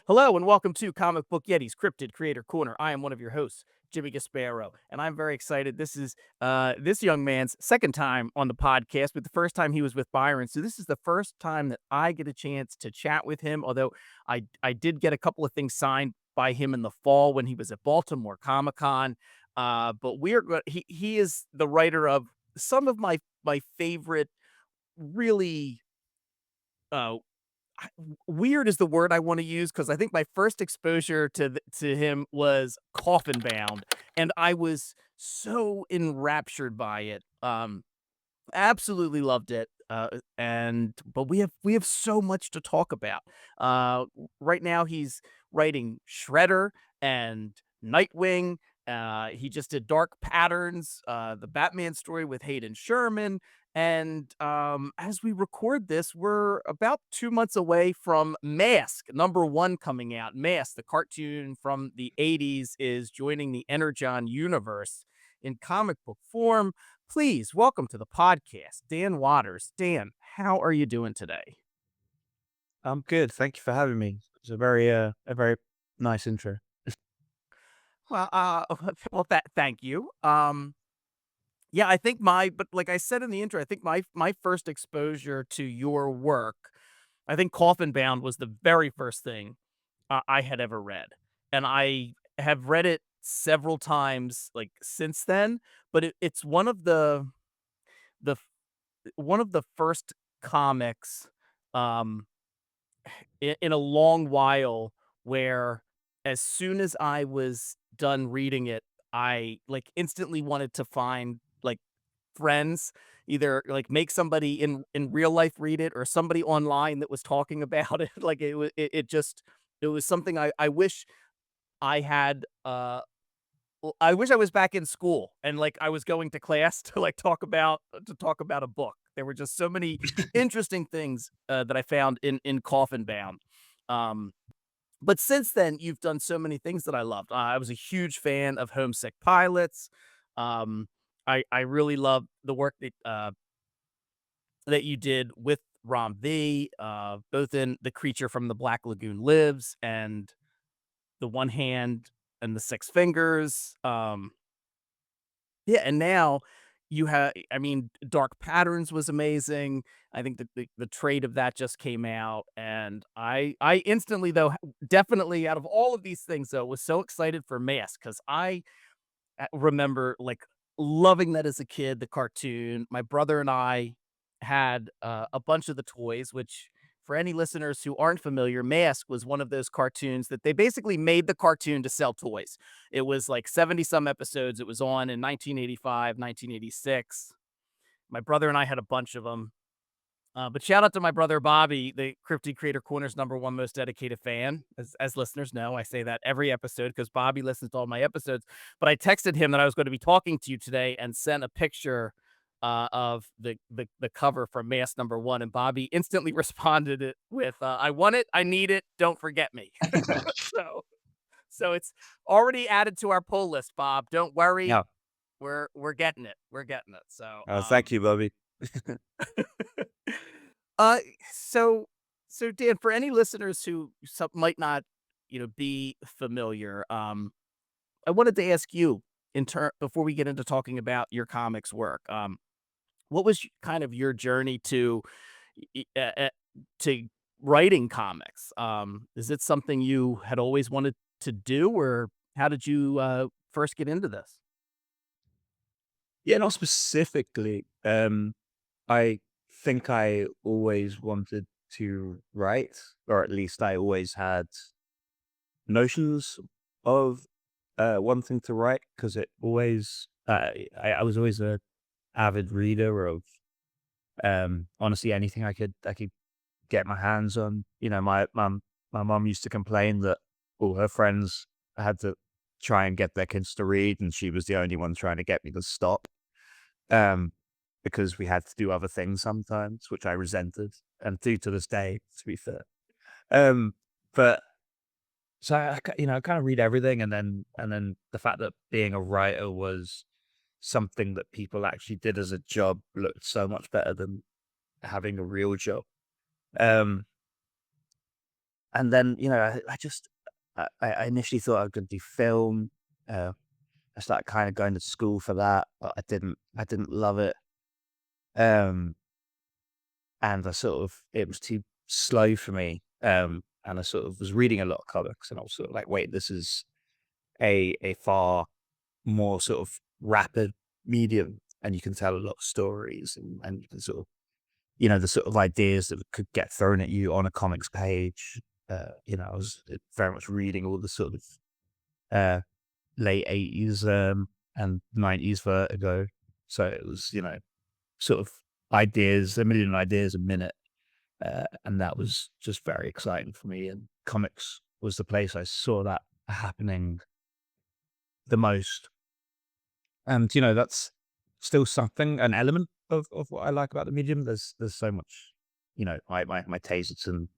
Hello and welcome to Comic Book Yeti's Cryptid Creator Corner. I am one of your hosts, Jimmy Gasparo, and I'm very excited. This is this young man's second time on the podcast, but the first time he was with Byron. So this is the first time that I get a chance to chat with him. Although I did get a couple of things signed by him in the fall when he was at Baltimore Comic Con. But he is the writer of some of my favorite really uh weird is the word I want to use because I think my first exposure to him was Coffin Bound, and I was so enraptured by it. Absolutely loved it. And but we have so much to talk about. Right now he's writing Shredder and Nightwing. He just did Dark Patterns, the Batman story with Hayden Sherman. And as we record this, we're about 2 months away from Mask #1 coming out. Mask, the cartoon from the 80s, is joining the Energon Universe in comic book form. Please welcome to the podcast, Dan Waters. Dan, how are you doing today? I'm good. Thank you for having me. It's a very nice intro. Well, well, thank you. Yeah, I think but like I said in the intro, I think my first exposure to your work, I think Coffin Bound was the very first thing I had ever read, and I have read it several times, like since then. But it's the f- one of the first comics. Um, in a long while where as soon as I was done reading it, I like instantly wanted to find like friends, either like make somebody in real life read it or somebody online that was talking about it. Like it was something I wish I had I wish I was back in school and like I was going to class to like talk about a book. There were just so many interesting things that I found in Coffin Bound. Um, but since then, you've done so many things that I loved. I was a huge fan of Homesick Pilots. Um, I really love the work that you did with Rom V, both in The Creature from the Black Lagoon Lives and The One Hand and the Six Fingers. Yeah, and now I mean, Dark Patterns was amazing. I think that the trade of that just came out, and I instantly, though, definitely out of all of these things, though, was so excited for Mask because I remember, like, loving that as a kid, the cartoon. My brother and I had, a bunch of the toys, which for any listeners who aren't familiar, Mask was one of those cartoons that they basically made the cartoon to sell toys. It was like 70 some episodes. It was on in 1985, 1986. My brother and I had a bunch of them. But shout out to my brother Bobby, the Cryptid Creator Corner's #1 most dedicated fan. As listeners know, I say that every episode because Bobby listens to all my episodes. But I texted him that I was going to be talking to you today and sent a picture of the cover from Mask #1, and Bobby instantly responded it with, "I want it, I need it, don't forget me." so so it's already added to our pull list, Bob. Don't worry, Yeah. we're getting it, we're getting it. So Thank you, Bobby. Uh, so so Dan, for any listeners who might not, be familiar, I wanted to ask you in turn before we get into talking about your comics work. What was kind of your journey y- uh, uh, to writing comics? Is it something you had always wanted to do, or how did you first get into this? Yeah, not specifically. I think I always wanted to write, or at least I always had notions of wanting to write because it always I was always a avid reader of honestly anything I could get my hands on. You know, my mum used to complain that all her friends had to try and get their kids to read, and she was the only one trying to get me to stop. Um, because we had to do other things sometimes, which I resented, and do to this day, to be fair. Um, but so you know, I kind of read everything, and then the fact that being a writer was something that people actually did as a job looked so much better than having a real job. Um, And then, I initially thought I was gonna do film. Uh, I started kind of going to school for that, but I didn't love it. Um, and it was too slow for me. And I sort of was reading a lot of comics, and I was sort of like, wait, this is a far more sort of rapid medium, and you can tell a lot of stories, and you can sort of, the sort of ideas that could get thrown at you on a comics page. I was very much reading all the sort of uh, late 80s and 90s Vertigo. So it was, sort of ideas, a million ideas a minute. And that was just very exciting for me. And comics was the place I saw that happening the most. And, that's still something, an element of what I like about the medium. There's so much, my tastes and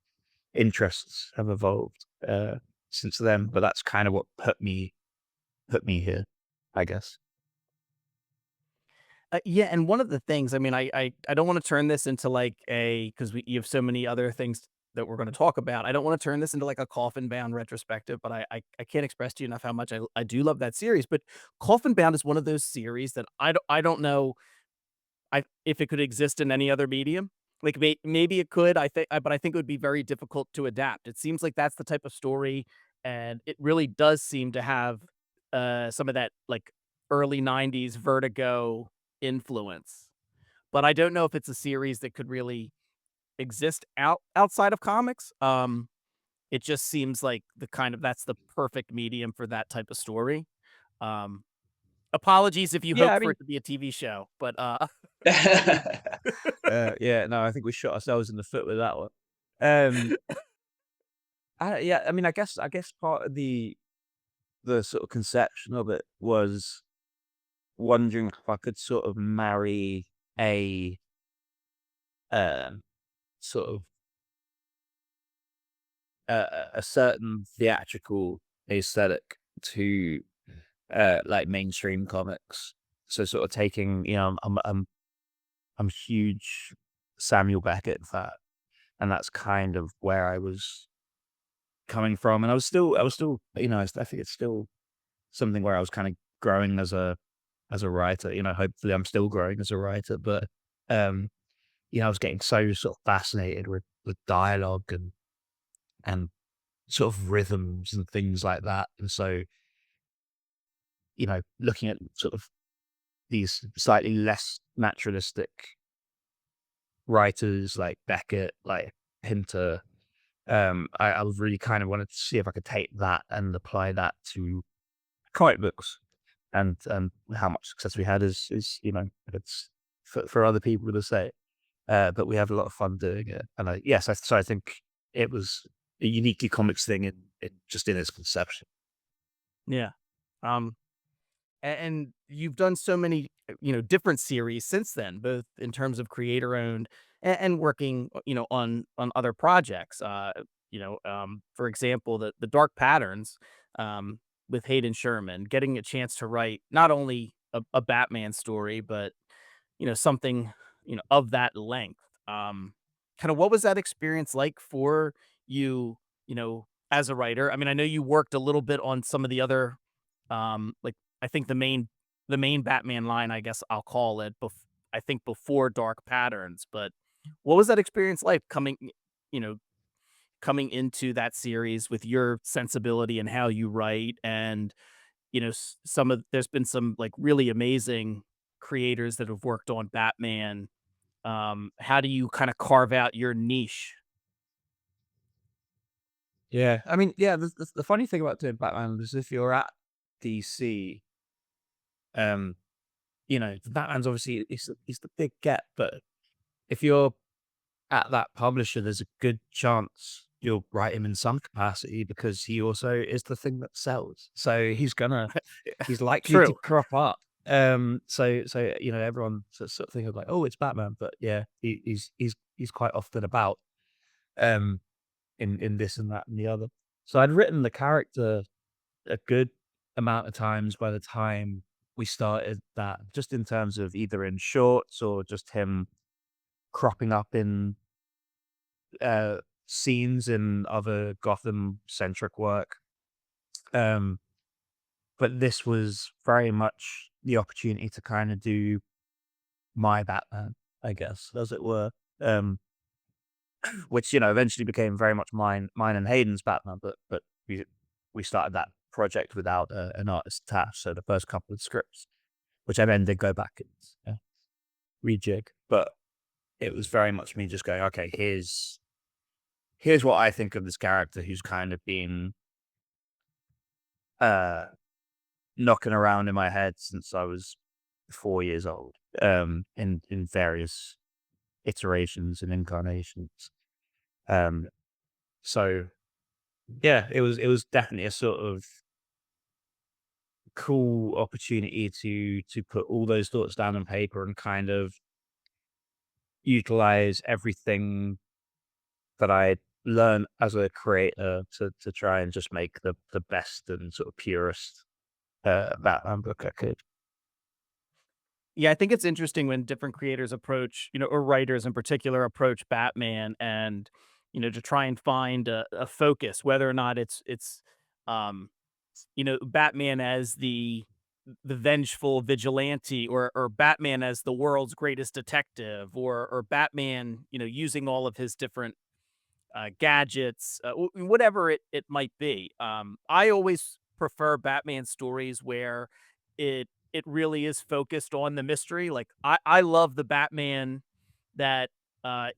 interests have evolved since then, but that's kind of what put me here, I guess. Yeah, and one of the things, I mean, I don't want to turn this into like a because we you have so many other things that we're going to talk about. I don't want to turn this into like a Coffin Bound retrospective, but I can't express to you enough how much I do love that series. But Coffin Bound is one of those series that I don't know if it could exist in any other medium. Like maybe it could. But I think it would be very difficult to adapt. It seems like that's the type of story, and it really does seem to have some of that like early '90s Vertigo influence. But I don't know if it's a series that could really exist outside of comics. It just seems like that's the perfect medium for that type of story. Um, Apologies if you Yeah, hope I for mean, it to be a TV show, but yeah, no, I think we shot ourselves in the foot with that one. Um, yeah, I mean, I guess part of the sort of conception of it was wondering if I could sort of marry a sort of a certain theatrical aesthetic to like mainstream comics. So sort of taking, I'm a huge Samuel Beckett fan, and that's kind of where I was coming from. And I was still, I think it's still something where I was kind of growing as a writer. Hopefully I'm still growing as a writer, but um, I was getting so sort of fascinated with dialogue and sort of rhythms and things like that. And so, looking at sort of these slightly less naturalistic writers like Beckett, like Hinter, I was really kind of wanted to see if I could take that and apply that to comic books, and how much success we had is it's for other people to say, but we have a lot of fun doing it. And so I think it was a uniquely comics thing in just in its conception. yeah. Um, and you've done so many, different series since then, both in terms of creator owned and working, on other projects. For example, the Dark Patterns, with Hayden Sherman, getting a chance to write not only a Batman story, but something, of that length. Kind of what was that experience like for you, as a writer? I mean, I know you worked a little bit on some of the other, like I think the main Batman line, I guess I'll call it, I think before Dark Patterns, but what was that experience like you know, coming into that series with your sensibility and how you write and there's been some like really amazing creators that have worked on Batman. How do you kind of carve out your niche? Yeah, I mean, yeah. The funny thing about doing Batman is if you're at DC, um, Batman's obviously he's the big get, but if you're at that publisher, there's a good chance you'll write him in some capacity because he also is the thing that sells. So he's likely to True. crop up. So everyone sort of think of like, oh, it's Batman, but yeah, he's quite often about um in this and that and the other. So I'd written the character a good amount of times by the time we started that, just in terms of either in shorts or just him cropping up in uh scenes in other Gotham centric work. Um, but this was very much the opportunity to kind of do my Batman, I guess, as it were. Um, which eventually became very much mine and Hayden's Batman, but we started that project without an artist attached. So the first couple of scripts, which I then did go back and rejig, but it was very much me just going, okay, here's what I think of this character who's kind of been uh knocking around in my head since I was 4 years old, in various iterations and incarnations. Um, so yeah, it was definitely a sort of cool opportunity to put all those thoughts down on paper and kind of utilize everything that I learned as a creator to try and just make the best and sort of purest Batman book I could. Yeah, I think it's interesting when different creators approach, or writers in particular approach Batman and, to try and find a focus, whether or not um, Batman as the vengeful vigilante, or Batman as the world's greatest detective, or Batman, using all of his different gadgets, whatever it might be. I always prefer Batman stories where it really is focused on the mystery. Like I love the Batman that uh,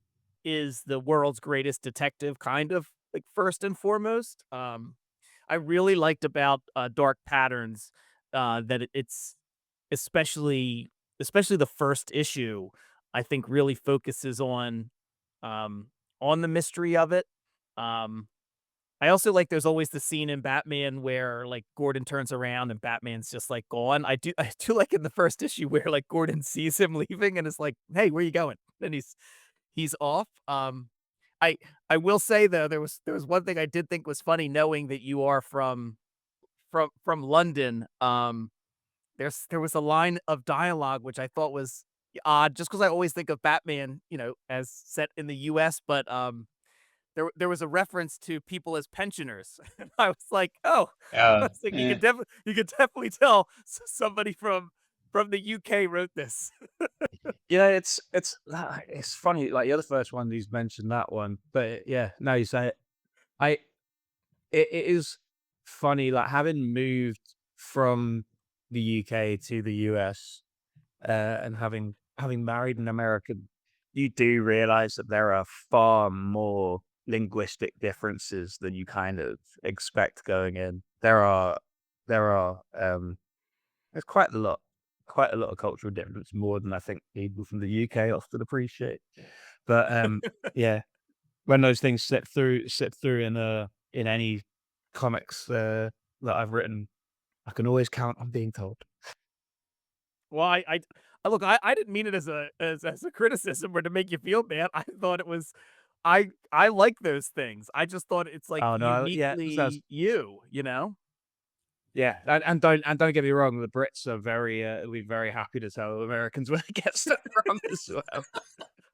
is the world's greatest detective, kind of like first and foremost. I really liked about Dark Patterns that it's especially especially the first issue. I think really focuses um, on the mystery of it. Um, I also like there's always the scene in Batman where, like, Gordon turns around and Batman's just, like, gone. I do like in the first issue where, like, Gordon sees him leaving and is like, "Hey, where you going?" And he's off. I I will say though, there was one thing I did think was funny knowing that you are from London. There was a line of dialogue which I thought was odd just because I always think of Batman, as set in the US, but, there was a reference to people as pensioners, and I was like, "Oh," I was like, Yeah. you could definitely tell somebody from the UK wrote this." Yeah, it's funny. Like you're the first one who's mentioned that one, but yeah, now you say it, I it is funny. Like having moved from the UK to the US, and having married an American, you do realize that there are far more linguistic differences than you kind of expect going in. There are there's quite a lot of cultural difference, more than I think people from the UK often appreciate. But yeah, when those things slip through in any comics that I've written, I can always count on being told. Well, look, I didn't mean it as a criticism or to make you feel bad. I thought it was I like those things. I just thought it's, like, Oh no, yeah, uniquely you, you know? yeah, and don't get me wrong, the Brits are will be very happy to tell Americans when it gets stuff wrong as well.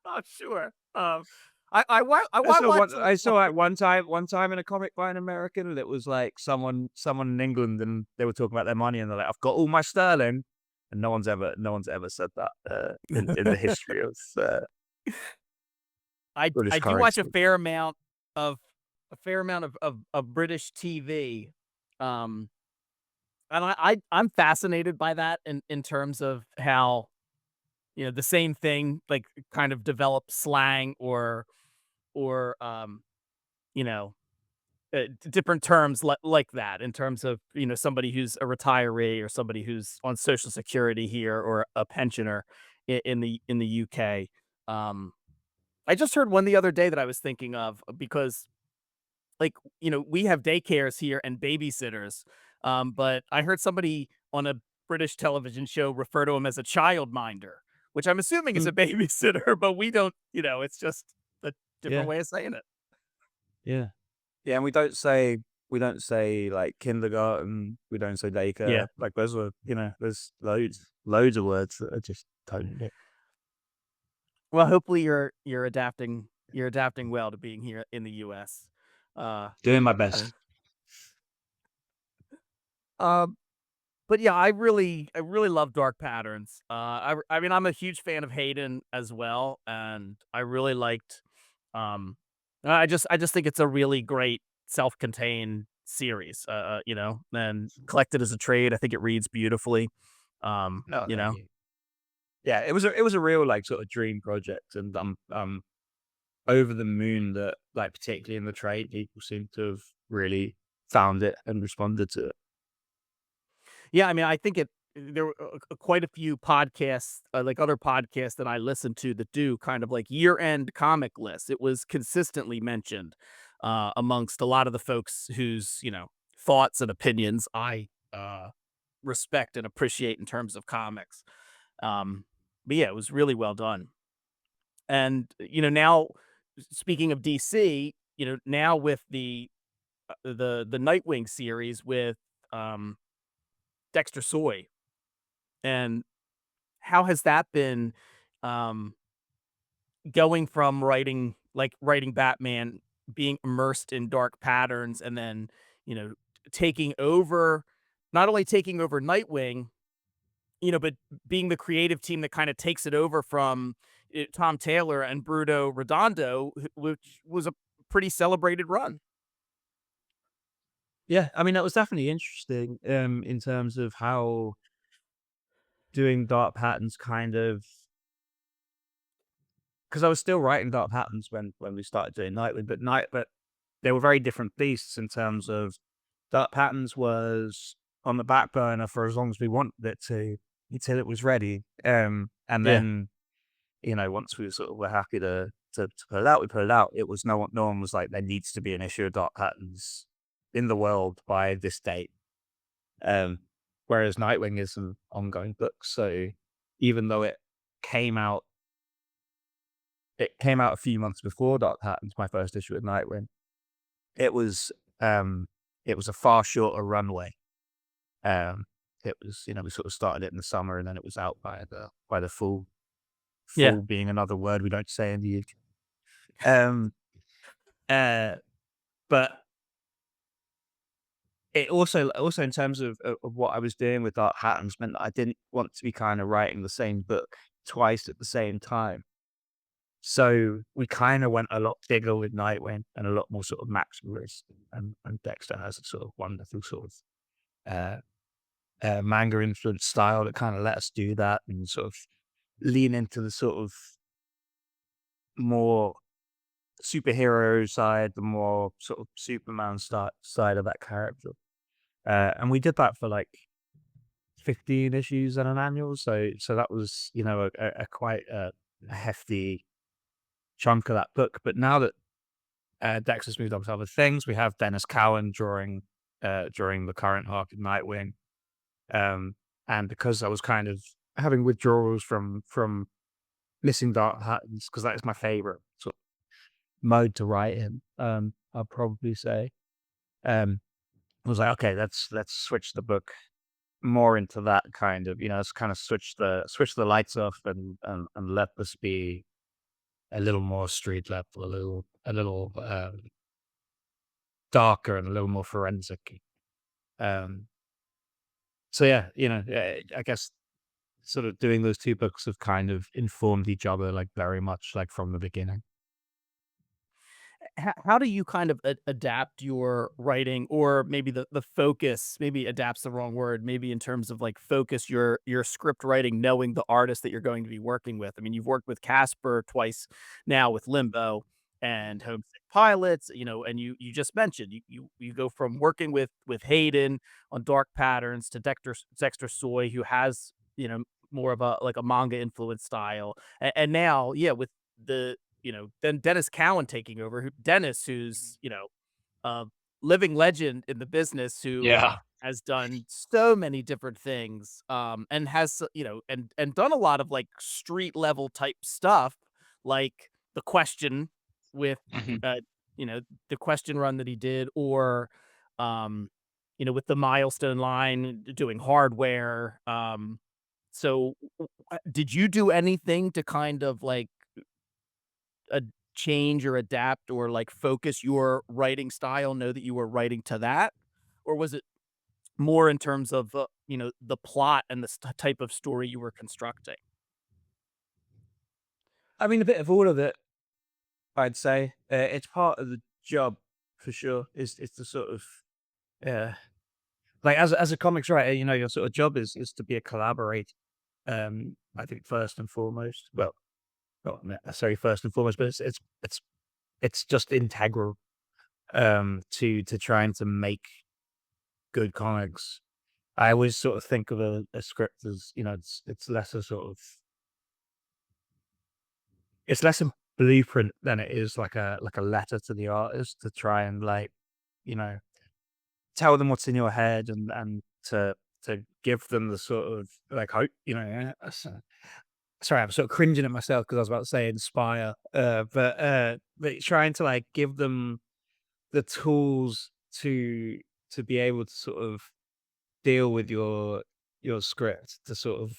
Oh, sure. I watched a I saw it one time in a comic by an American, and it was like someone in England, and they were talking about their money, and they're like, "I've got all my sterling," and no one's ever said that in the history of British I do watch currency. of of British TV, um, and I'm fascinated by that in terms of how, the same thing, like, kind of develops slang or you know, different terms like that in terms of, somebody who's a retiree or somebody who's on Social Security here or a pensioner in the UK. Um, I just heard one the other day that I was thinking of because, like, we have daycares here and babysitters, but I heard somebody on a British television show refer to him as a childminder, which I'm assuming is a Mm, babysitter, but we don't, it's just a different yeah, way of saying it. yeah, yeah, and we don't say like kindergarten, we don't say Yeah. daycare. Like there's loads of words that are just totally. Well, hopefully you're adapting You're adapting well to being here in the US. Uh, Doing my uh, best. um, but yeah, I really love Dark Patterns. I mean, I'm a huge fan of Hayden as well, and I really liked. I just think it's a really great self-contained series. And collected as a trade, I think it reads beautifully. No, You thank know, you. Yeah, it was a real like sort of dream project, and over the moon that like particularly in the trade people seem to have really found it and responded to it. Yeah, I mean, I think there were quite a few podcasts, like other podcasts that I listen to that do kind of like year-end comic lists. It was consistently mentioned amongst a lot of the folks whose, thoughts and opinions I respect and appreciate in terms of comics. Um, but yeah, it was really well done. And now speaking of DC, now with the Nightwing series with um Dexter Soy, and how has that been, um, going from writing Batman, being immersed in dark patterns, and then, taking over not only taking over Nightwing, but being the creative team that kinda takes it over from, Tom Taylor and Bruno Redondo, which was a pretty celebrated run. Yeah, I mean that was definitely interesting in terms of how doing dark patterns kind of because I was still writing dark patterns when we started doing Nightwing, but they were very different beasts in terms of dark patterns was on the back burner for as long as we wanted it to until it was ready. And Yeah. then once we sort of were happy to put it out, we put it out. It was no one was like there needs to be an issue of dark patterns in the world by this date. Um, whereas Nightwing is an ongoing book, so even though came out it came out a few months before Dark Patterns, my first issue with Nightwing. It was um it was a far shorter runway. Um it was, we sort of started it in the summer and then it was out by the full Yeah. full being another word we don't say in the UK. Uh but it also in terms of what I was doing with Dark Patterns meant that I didn't want to be kind of writing the same book twice at the same time. So we kind of went a lot bigger with Nightwing and a lot more sort of maximalist. And Dexter has a sort of wonderful sort of uh, manga influenced style that kind of let us do that and sort of lean into the sort of more superhero side, the more sort of Superman side of that character. And we did that for like 15 issues and an annual. So that was, a quite a hefty chunk of that book. But now that Dexter's moved on to other things. We have Dennis Cowan drawing during the current arc of Nightwing. Um, and because I was kind of having withdrawals from missing dark patterns, because that is my favorite sort of mode to write in, I'll probably say. I was like, okay, let's switch the book more into that kind of, let's kind of switch the lights off and let this be a little more street level, a little darker and a little more forensic. Um, so yeah, I guess sort of doing those two books have kind of informed each other like very much like from the beginning. How do you kind of adapt your writing, or maybe the focus, maybe adapt's the wrong word, maybe in terms of like focus your script writing, knowing the artist that you're going to be working with? I mean, you've worked with Casper twice now with Limbo and Homesick Pilots, and you just mentioned you go from working with Hayden on Dark Patterns to Dexter Soy, who has, more of a like a manga influence style. And now, yeah, with then Dennis Cowan taking over, Dennis, who's, a living legend in the business, who Yeah. has done so many different things, and has, and done a lot of like street level type stuff, like the Question with, Mhm. uh, you know, the Question run that he did, or, um, with the Milestone line doing hardware. So, did you do anything to kind of like change or adapt or like focus your writing style, know that you were writing to that? Or was it more in terms of, the plot and the type of story you were constructing? I mean, a bit of all of it, I'd say. It's part of the job for sure. Is to sort of uh, like as a comics writer, your sort of job is to be a collaborator. I think first and foremost. Well, not necessarily first and foremost, but it's just integral to trying to make good comics. I always sort of think of a script as, it's less a sort of it's less a blueprint than it is like a letter to the artist to try and like, you know, tell them what's in your head and to give them the sort of like hope, yeah, sorry, I'm sort of cringing at myself because I was about to say inspire, but trying to like give them the tools to be able to sort of deal with your script to sort of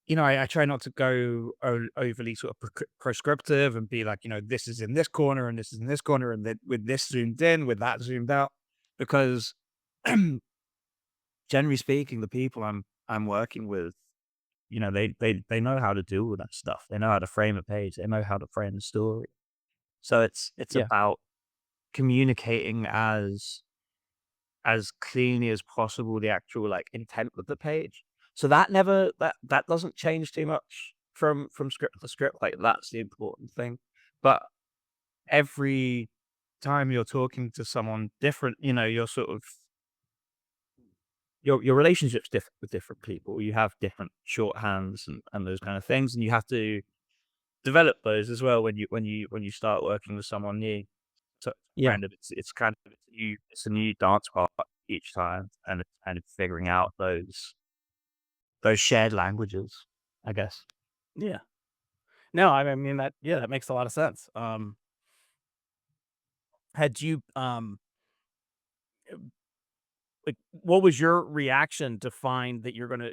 I try not to go overly sort of prescriptive and be like, this is in this corner and this is in this corner and then with this zoomed in, with that zoomed out, because generally speaking, the people I'm working with, they know how to deal with that stuff. They know how to frame a page. They know how to frame a story. So it's Yeah. about communicating as cleanly as possible the actual like intent of the page. So that never that doesn't change too much from script to script. Like that's the important thing. But every time you're talking to someone different, you're sort of your relationship's different with different people. You have different shorthands and those kind of things, and you have to develop those as well when you start working with someone new. So Yeah. it's kind of it's a new dance part each time, and it's kind of figuring out those shared languages, I guess. Yeah. No, I mean that yeah, that makes a lot of sense. Had you like what was your reaction to find that you're gonna,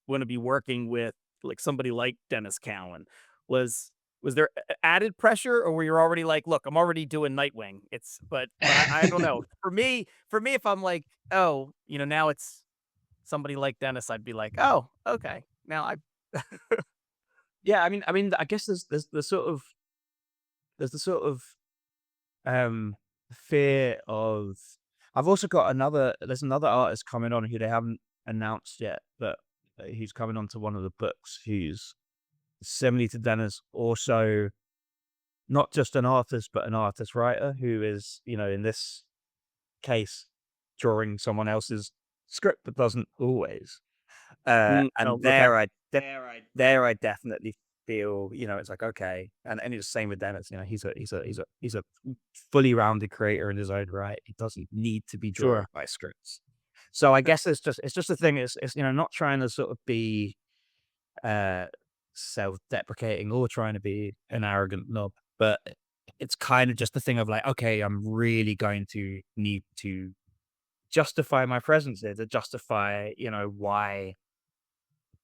gonna be working with like somebody like Dennis Cowan? Was there added pressure or were you already like, look, I'm already doing Nightwing. It's but I don't know. For me, if I'm like, oh, now it's somebody like Dennis, I'd be like, oh, okay. Now I Yeah, I mean, I guess there's the sort of um fear of. I've also got there's another artist coming on who they haven't announced yet, but he's coming on to one of the books. Who's similarly to Dennis, also not just an artist, but an artist writer who is, in this case, drawing someone else's script, but doesn't always. oh, And okay. there I definitely feel, it's like, okay. And it's the same with Dennis, he's a fully rounded creator in his own right. He doesn't need to be drawing Sure. by scripts. So I guess it's just a thing. It's not trying to sort of be uh self-deprecating or trying to be an arrogant knob, but it's kind of just the thing of like, okay, I'm really going to need to justify my presence there, to justify, why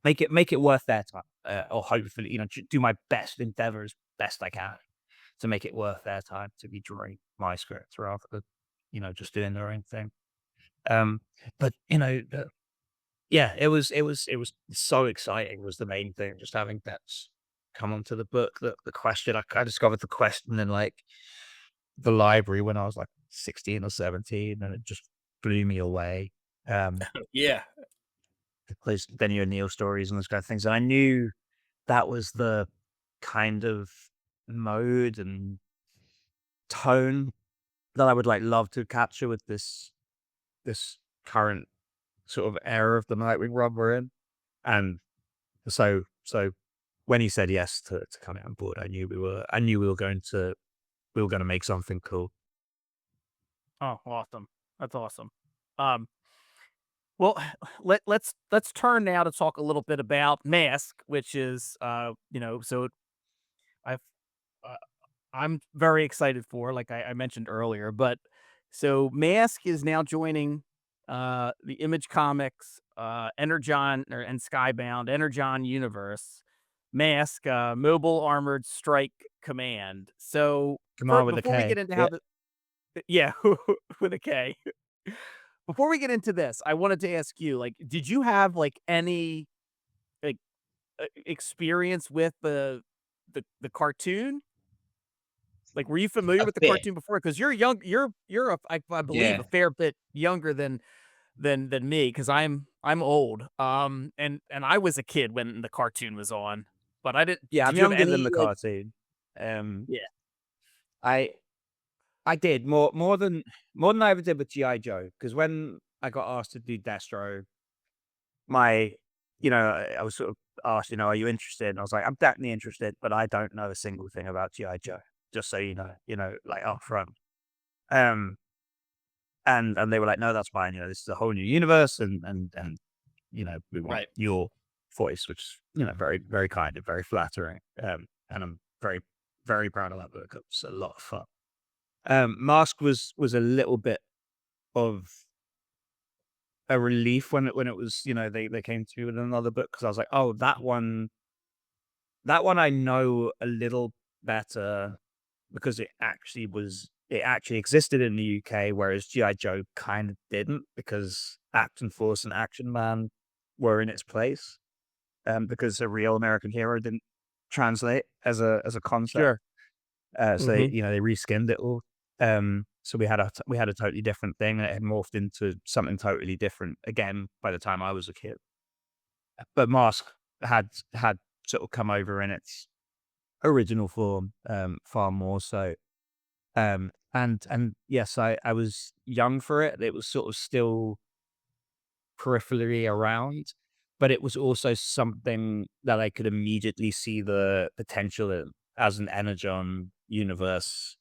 make it worth their time, or hopefully, do my best endeavor as best I can to make it worth their time to be drawing my scripts rather than, just doing their own thing. Um, but yeah, it was so exciting was the main thing, just having Bets come onto the book. The question I discovered the question in like the library when I was like 16 or 17, and it just blew me away. Um, Yeah. those Benny O'Neill stories and those kind of things. And I knew that was the kind of mode and tone that I would like love to capture with this current sort of era of the Nightwing run we're in. And so when he said yes to coming on board, I knew we were gonna make something cool. Oh, awesome. That's awesome. Um, well, let's turn now to talk a little bit about Mask, which is so I've uh, I'm very excited for, like I mentioned earlier, but so Mask is now joining the Image Comics, Energon and Skybound, Energon Universe. Mask, Mobile Armored Strike Command. So Command with a before we K. get into how Yeah. the yeah, with a K. Before we get into this, I wanted to ask you, like, did you have like any like experience with the cartoon? Like, were you familiar A with the bit. cartoon before? Because you're I believe a Yeah. fair bit younger than me because I'm old. And I was a kid when the cartoon was on, but I didn't. Yeah, I'm Did you have younger than any the like? cartoon. Um, Yeah. I I did more than I ever did with G.I. Joe, because when I got asked to do Destro, my I was sort of asked, "Are you interested?" And I was like, "I'm definitely interested, but I don't know a single thing about G.I. Joe, just so like, up front." Um, and they were like, "No, that's fine, this is a whole new universe, and we want Right. your voice," which is, very, very kind and very flattering. And I'm very, very proud of that book. It was a lot of fun. Mask was a little bit of a relief when it was, they came to me with another book, because I was like, "Oh, that one I know a little better, because it actually existed in the UK, whereas G.I. Joe kind of didn't, because Action Force and Action Man were in its place, because a real American hero didn't translate as a concept. Sure. So Hmm. they reskinned it all. So we had a totally different thing, and it had morphed into something totally different again by the time I was a kid. But Mask had sort of come over in its original form, far more so. And yes, I was young for it. It was sort of still peripherally around, but it was also something that I could immediately see the potential in as an Energon Universe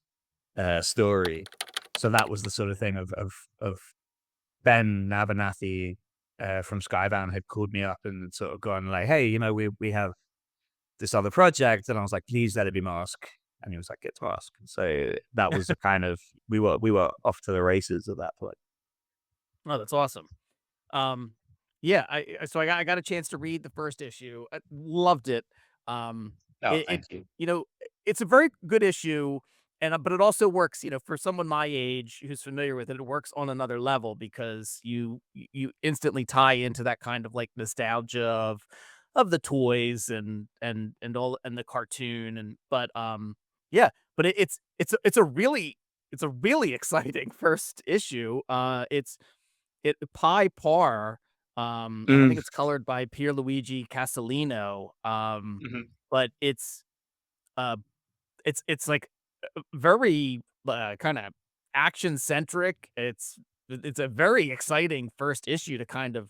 story. So that was the sort of thing of Ben Abernathy from Skybound had called me up and sort of gone like, "Hey, we have this other project," and I was like, "Please let it be Mask." And he was like, "It's Mask." So that was a kind of we were off to the races at that point. Oh, that's awesome. Um, yeah, so I got a chance to read the first issue. I loved it. Um, Oh, it thank you. you know it's a very good issue, and but it also works. For someone my age who's familiar with it, it works on another level because you instantly tie into that kind of like nostalgia of the toys and all and the cartoon and yeah, but it's a really exciting first issue. It Pi Par, and I Mm, think it's colored by Pierluigi Castellino, mhm. but uh, it's like very kind of action centric. It's a very exciting first issue to kind of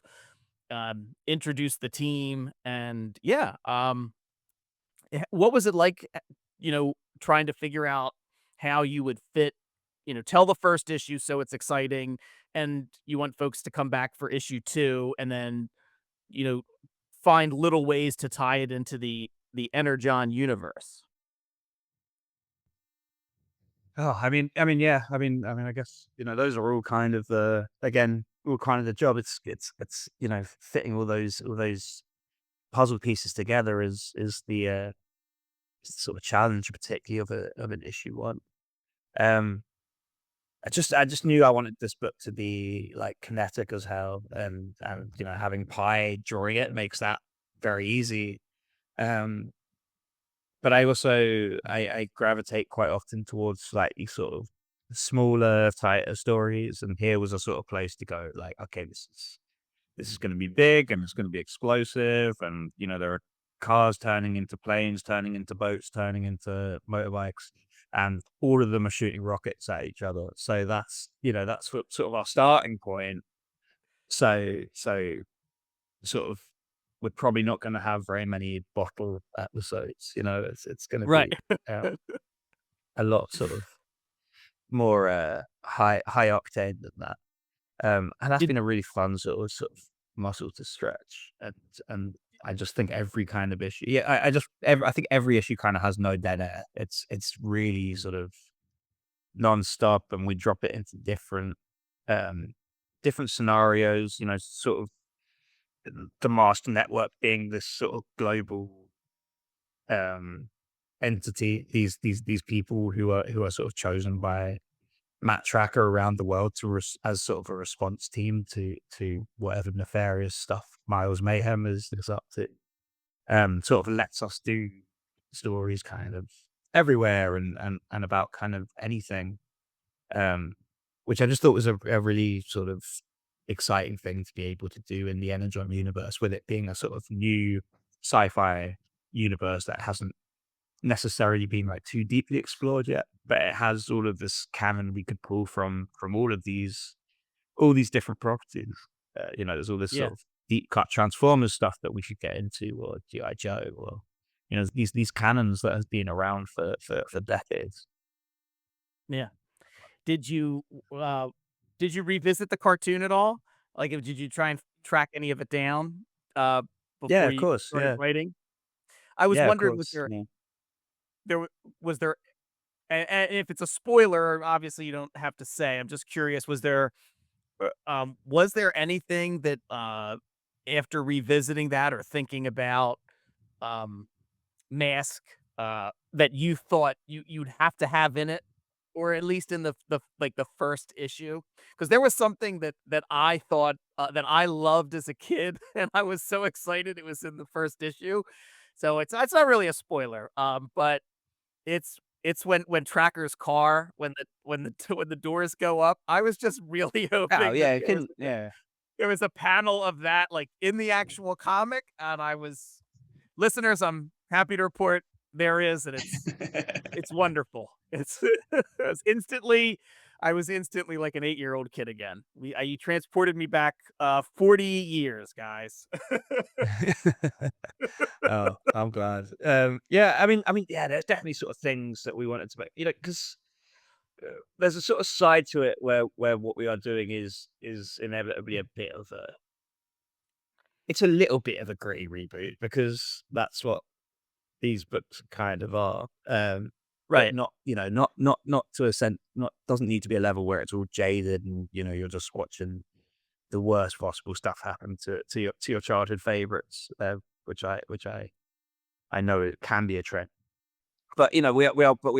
introduce the team, and yeah, what was it like, trying to figure out how you would fit, tell the first issue so it's exciting, and you want folks to come back for issue 2, and then, you know, find little ways to tie it into the Energon universe. Oh, yeah. I guess, those are all kind of the again, all kind of the job. It's fitting all those puzzle pieces together is the sort of challenge, particularly of an issue one. Um, I just knew I wanted this book to be like kinetic as hell, and having Pi drawing it makes that very easy. Um, but I gravitate quite often towards slightly sort of smaller, tighter stories, and here was a sort of place to go. Like, okay, this is going to be big, and it's going to be explosive, and there are cars turning into planes, turning into boats, turning into motorbikes, and all of them are shooting rockets at each other. So that's sort of our starting point. So sort of we're probably not going to have very many bottle episodes. It's going to Right. be uh, a lot sort of more high octane than that. And that's Did been a really fun sort of muscle to stretch. And I just think every kind of issue, yeah, I think every issue kind of has no dead air. It's really sort of nonstop, and we drop it into um different scenarios. Sort of the master network being this sort of global um entity, these people who are sort of chosen by Matt Trakker around the world as sort of a response team to whatever nefarious stuff Miles Mayhem is up to. Sort of lets us do stories kind of everywhere and about kind of anything. Um, which I just thought was a really sort of exciting thing to be able to do in the Energon universe, with it being a sort of new sci-fi universe that hasn't necessarily been like too deeply explored yet, but it has all of this canon we could pull from all these different properties. There's all this Yeah, sort of deep cut Transformers stuff that we should get into, or GI Joe, or these canons that has been around for decades. yeah. Did you uh, did you revisit the cartoon at all? Like, did you try and track any of it down uh, Yeah, before of you course. started Yeah, writing? I was yeah, of wondering, course. Yeah. was there, and if it's a spoiler, obviously you don't have to say. I'm just curious. Was there anything that after revisiting that or thinking about um Mask, that you thought you'd have to have in it, or at least in the first issue? Because there was something that I thought, that I loved as a kid, and I was so excited it was in the first issue. So it's not really a spoiler, but it's when Tracker's car, when the doors go up, I was just really Oh hoping that yeah, it can. Yeah. there was a panel of that, like, in the actual comic, and I was listeners, I'm happy to report there is, and it's wonderful. It's I was instantly like an 8-year-old kid again. You transported me back 40 years, guys. Oh, I'm glad. Yeah, yeah, there's definitely sort of things that we wanted to make, because there's a sort of side to it where what we are doing is inevitably a bit of a, it's a little bit of a gritty reboot, because that's what these books kind of are. But Right. not, not to a sense, not doesn't need to be a level where it's all jaded and you're just watching the worst possible stuff happen to your childhood favorites, which I know it can be a trend. But we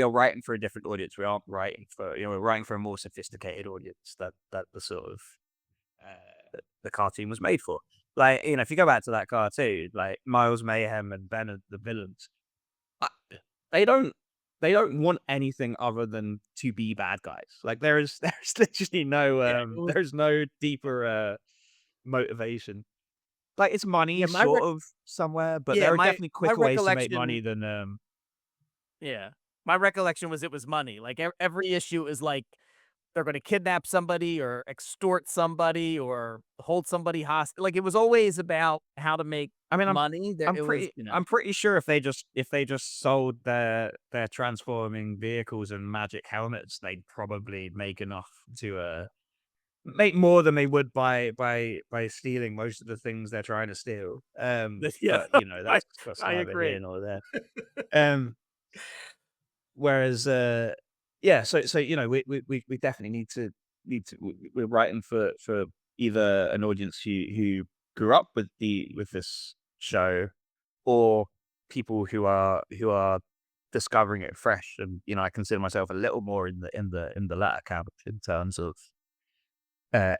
are writing for a different audience. We aren't writing for, we're writing for a more sophisticated audience that the sort of the cartoon was made for. Like, if you go back to that cartoon, like Miles Mayhem and Venom, the villains, I- they don't they don't want anything other than to be bad guys. Like, there's literally no Yeah. there's no deeper motivation. Like, it's money Yeah, sort of somewhere, but yeah, there are definitely my quicker ways to make recollection money than yeah. My recollection was it was money. Like, every issue is like they're gonna kidnap somebody or extort somebody or hold somebody hostage. Like, it was always about how to make I mean, money. There it was, I'm pretty sure if they just sold their transforming vehicles and magic helmets, they'd probably make enough to make more than they would by stealing most of the things they're trying to steal. yeah, But I that's I neither here agree. nor there. Um, Whereas, yeah, so we definitely we're writing for either an audience who grew up with this show, or people who are discovering it fresh. And I consider myself a little more in the latter camp in terms of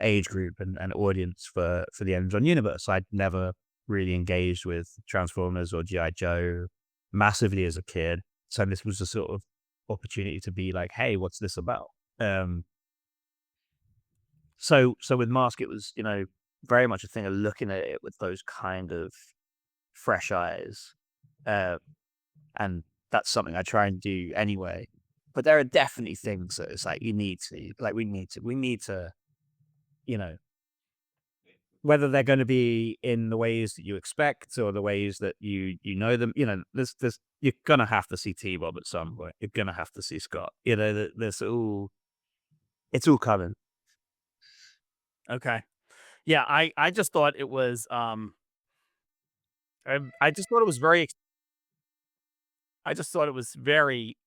age group and audience for the Energon universe. I'd never really engaged with Transformers or GI Joe massively as a kid, so this was a sort of opportunity to be like, "Hey, what's this about?" Um, so with Mask, it was very much a thing of looking at it with those kind of fresh eyes, uh, and that's something I try and do anyway. But there are definitely things that it's like we need to, you know whether they're gonna be in the ways that you expect or the ways that you know them, there's you're gonna have to see T-Bob at some point. You're gonna have to see Scott. There's all it's all coming. Okay. Yeah, I just thought it was, I just thought it was I just thought it was very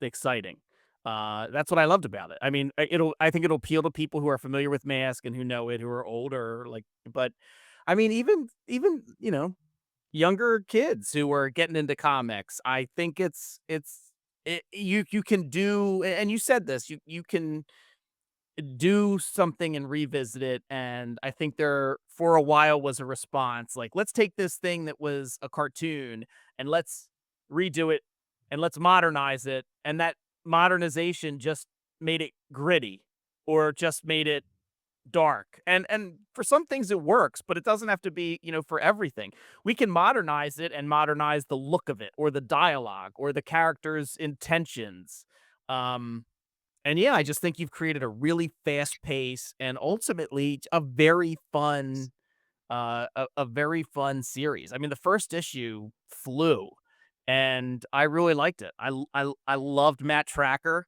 exciting. That's what I loved about it. I mean, I think it'll appeal to people who are familiar with Mask and who know it, who are older, like, but I mean, even younger kids who are getting into comics. I think you can do, and you said this, you can do something and revisit it. And I think there for a while was a response like, let's take this thing that was a cartoon and let's redo it and let's modernize it. And that modernization just made it gritty or just made it dark. And for some things it works, but it doesn't have to be, for everything. We can modernize it and modernize the look of it or the dialogue or the characters' intentions. Um and yeah, I just think you've created a really fast pace and ultimately a very fun a very fun series. I mean, the first issue flew and I really liked it. I loved Matt Trakker.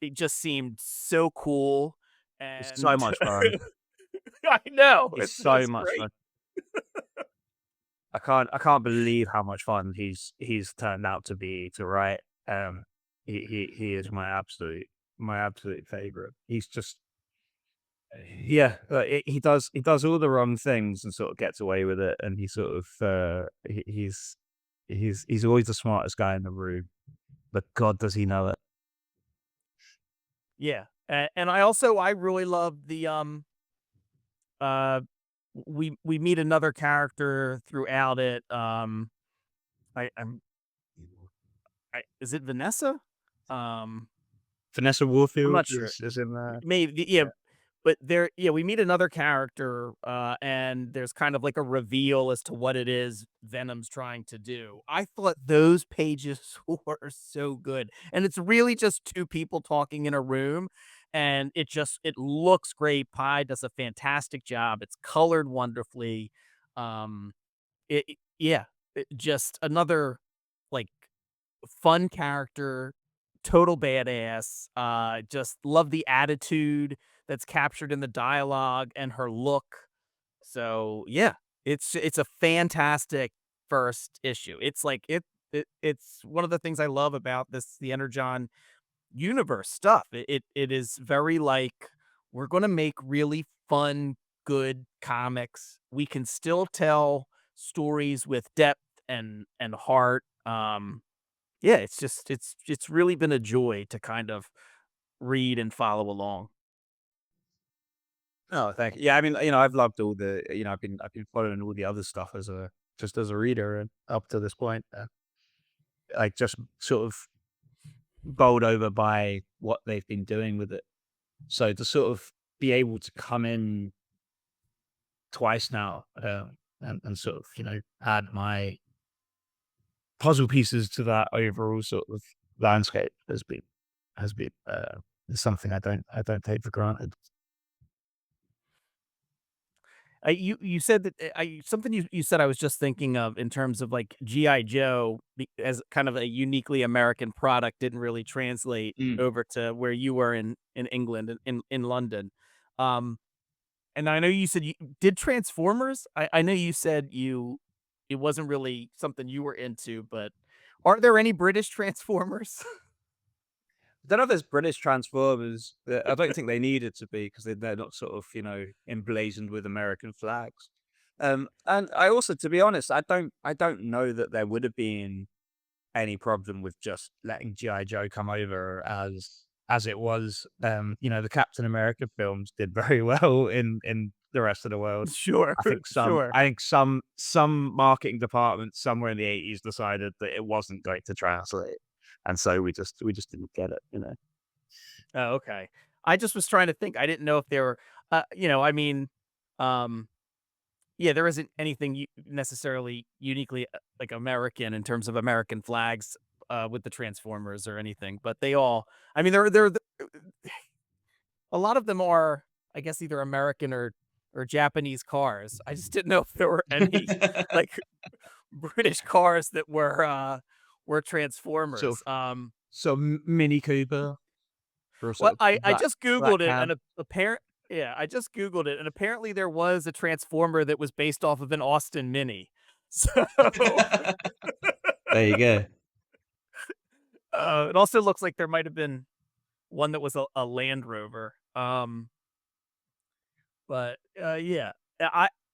It just seemed so cool It's so and much fun. I know. It's so It's much great. fun. I can't believe how much fun he's turned out to be to write. He is my absolute favorite. He's just yeah, he does all the wrong things and sort of gets away with it, and he sort of he's always the smartest guy in the room, but God does he know it. Yeah. And I really love the uh we meet another character throughout it. I I'm is it Vanessa? Um Vanessa I'm Warfield not sure. is in there. Maybe yeah, but we meet another character and there's kind of like a reveal as to what it is Venom's trying to do. I thought those pages were so good. And it's really just two people talking in a room and it looks great. Pi does a fantastic job. It's colored wonderfully. Um yeah, just another like fun character, total badass. Just love the attitude that's captured in the dialogue and her look. So yeah, it's a fantastic first issue. It's like it's one of the things I love about the Energon Universe stuff. It is very like we're gonna make really fun, good comics. We can still tell stories with depth and heart. Yeah, it's really been a joy to kind of read and follow along. Oh, thank you. Yeah, I mean, I've loved all the, I've been following all the other stuff just as a reader and up to this point, like just sort of bowled over by what they've been doing with it. So to sort of be able to come in twice now, and sort of, add my puzzle pieces to that overall sort of landscape has been is something I don't take for granted. You said that something you said I was just thinking of in terms of like GI Joe as kind of a uniquely American product didn't really translate Mm. over to where you were in England in London. Um, and I know you said you did Transformers. I know you said it wasn't really something you were into, but are there any British Transformers? I don't know if there's British Transformers. I don't think they needed to be because they're not sort of, emblazoned with American flags. And I also, to be honest, I don't know that there would have been any problem with just letting GI Joe come over as it was. The Captain America films did very well in the rest of the world. Sure, I think some sure. I think some marketing departments somewhere in the 80s decided that it wasn't going to translate. And so we just didn't get it. Oh, okay. I just was trying to think. I didn't know if there were, I mean, um, yeah, there isn't anything necessarily uniquely like American in terms of American flags with the Transformers or anything, but they all, I mean, a lot of them are, I guess, either American or Japanese cars. I just didn't know if there were any like British cars that were Sort Transformers. of Mini Cooper or Well, sort of I black just Googled black it cab. and I just Googled it and apparently there was a Transformer that was based off of an Austin Mini. So, There you go. it also looks like there might have been one that was a Land Rover. But, yeah.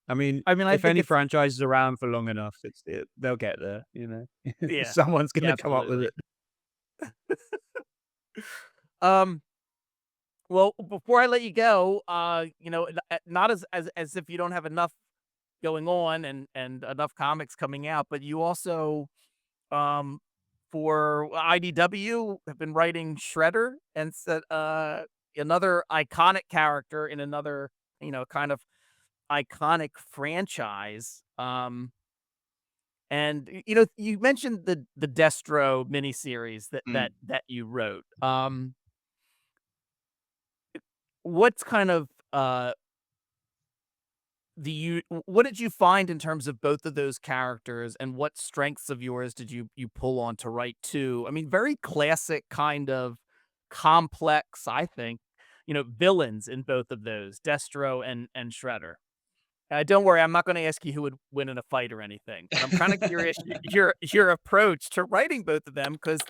I mean, I mean, I if think any it's franchise is around for long enough, they'll get there, yeah, Someone's yeah, gonna come up with absolutely. it. Um, well, before I let you go, not as if you don't have enough going on and enough comics coming out, but you also um for IDW have been writing Shredder and said another iconic character in another, kind of iconic franchise. And you mentioned the Destro miniseries that Mm. you wrote. What's kind of what did you find in terms of both of those characters, and what strengths of yours did you pull on to write too? I mean, very classic kind of complex, I think, villains in both of those, Destro and Shredder. Don't worry, I'm not going to ask you who would win in a fight or anything, but I'm kind of curious your approach to writing both of them, because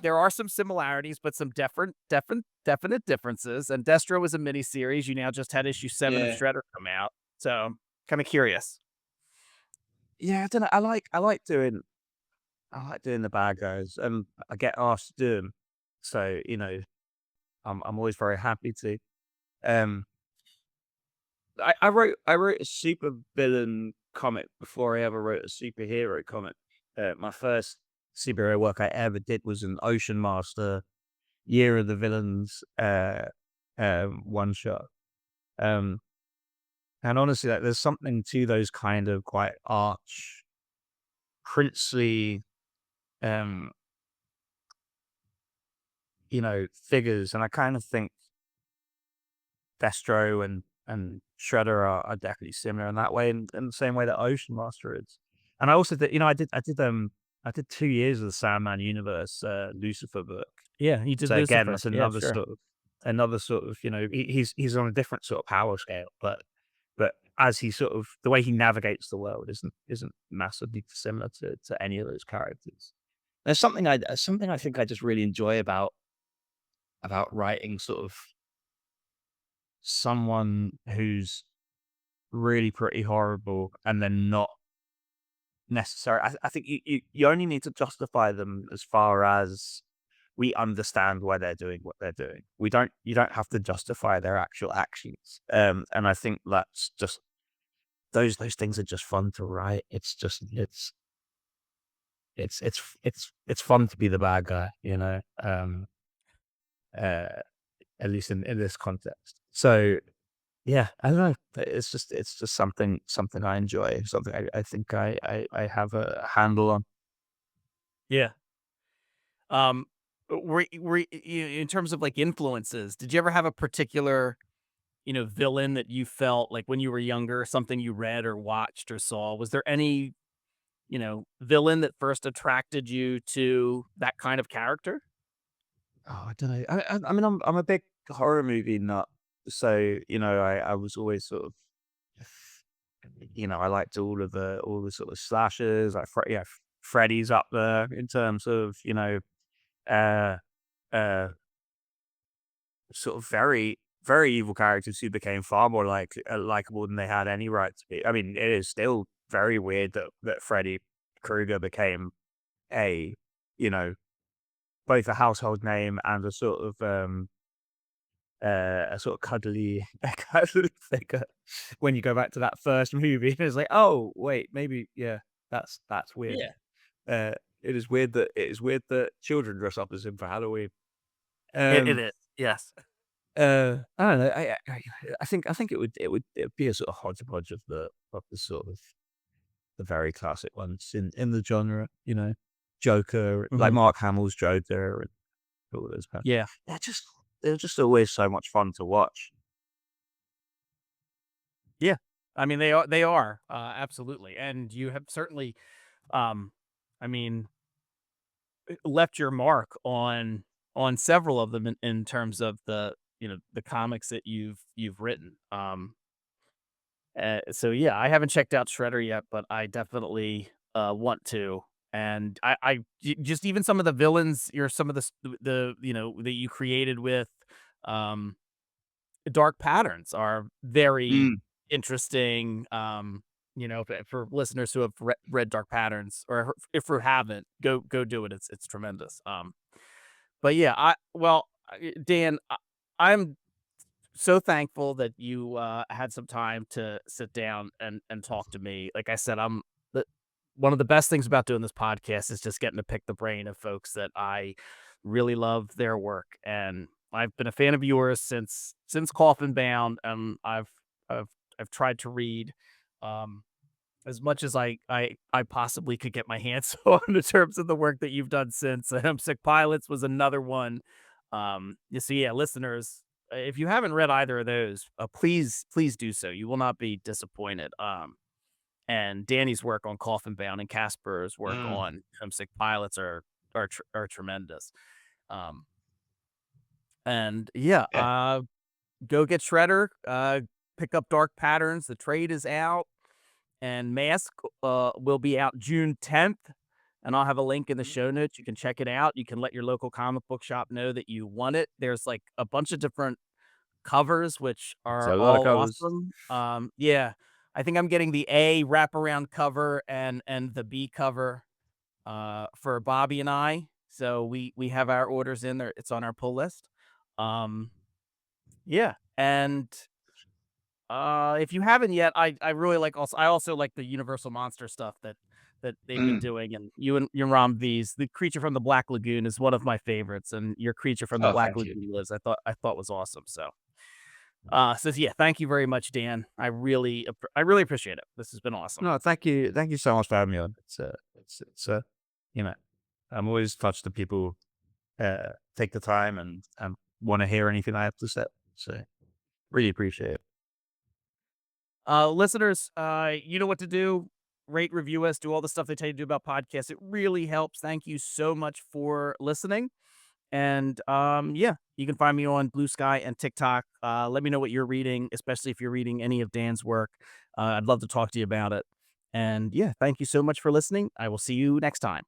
there are some similarities, but some definite differences. And Destro was a miniseries. You now just had issue 7 of Yeah. Shredder come out, so kind of curious. Yeah, I don't know. I like doing the bad guys, and I get asked to do them. So, I'm always very happy to. Um, I wrote a super villain comic before I ever wrote a superhero comic. My first superhero work I ever did was an Ocean Master Year of the Villains one shot. Um, and honestly, like, there's something to those kind of quite arch princely um, figures, and I kind of think Destro and Shredder are definitely similar in that way, in the same way that Ocean Master is. And I also did, I did 2 years of the Sandman Universe, Lucifer book. Yeah, he did So again, Lucifer. that's Yeah, sure. another sort of, he's on a different sort of power scale, but as he sort of the way he navigates the world isn't massively similar to any of those characters. There's something I think I just really enjoy about writing sort of someone who's really pretty horrible and then not necessary. I think you only need to justify them as far as we understand why they're doing what they're doing. You don't have to justify their actual actions. And I think that's just those things are just fun to write. It's fun to be the bad guy. Uh, at least in this context. So yeah, I don't know. It's just something I enjoy, something I think I have a handle on. Yeah. Um, in terms of like influences, did you ever have a particular, villain that you felt like when you were younger, something you read or watched or saw? Was there any, villain that first attracted you to that kind of character? Oh, I don't know. I mean, I'm a big horror movie nut, so I was always sort of, I liked all the sort of slashers, like Freddy's up there in terms of uh uh sort of very evil characters who became far more likable than they had any right to be. I mean, it is still very weird that Freddy Krueger became a you know both a household name and a sort of cuddly a cuddly figure when you go back to that first movie. It's like, oh wait, maybe yeah, that's weird. Yeah, Uh, it is weird that children dress up as him for Halloween. it Um, is. Yes. I don't know. I think it would be a sort of hodgepodge of the sort of the very classic ones in the genre. Joker, like Mhm. Mark Hamill's Joker, and all those kind. Yeah. They're just they're just always so much fun to watch. Yeah. I mean, they are, absolutely, and you have certainly, um, I mean, left your mark on several of them in terms of the comics that you've written. So yeah, I haven't checked out Shredder yet, but I definitely want to. And just even some of the villains, some of the that you created with um Dark Patterns are very Mm. interesting. For listeners who have read Dark Patterns, or if you haven't, go do it. It's tremendous. But yeah, Dan, I'm so thankful that you had some time to sit down and talk to me. Like I said, the, one of the best things about doing this podcast is just getting to pick the brain of folks that I really love their work, and I've been a fan of yours since Coffin Bound, and I've I've tried to read um as much as I possibly could get my hands on in terms of the work that you've done since. Sick Pilots was another one. So yeah, listeners, if you haven't read either of those, please do so. You will not be disappointed. And Danny's work on Coffin Bound and Casper's work Mm, on Homesick Pilots are tremendous. Um, and yeah, yeah. go get Shredder. Pick up Dark Patterns. The trade is out. And Mask will be out June 10th, and I'll have a link in the show notes. You can check it out. You can let your local comic book shop know that you want it. There's like a bunch of different covers, which So are a lot of all covers. awesome. Yeah, I think I'm getting the A wraparound cover and the B cover for Bobby and I. So we have our orders in there. It's on our pull list. Um, yeah, and if you haven't yet, I really like I also like the Universal Monster stuff that they've been Mm. doing, and your Rom V's The Creature from the Black Lagoon is one of my favorites, and your Creature from the Oh, Black thank you. Lagoon Lives I thought was awesome. So yeah, thank you very much, Dan. I really appreciate it. This has been awesome. No, thank you. Thank you so much for having me on. You know, I'm always touched that people take the time and want to hear anything I have to say. So really appreciate it. Listeners, you know what to do. Rate, review us, do all the stuff they tell you to do about podcasts. It really helps. Thank you so much for listening. And yeah, you can find me on Blue Sky and TikTok. Let me know what you're reading, especially if you're reading any of Dan's work. I'd love to talk to you about it. And yeah, thank you so much for listening. I will see you next time.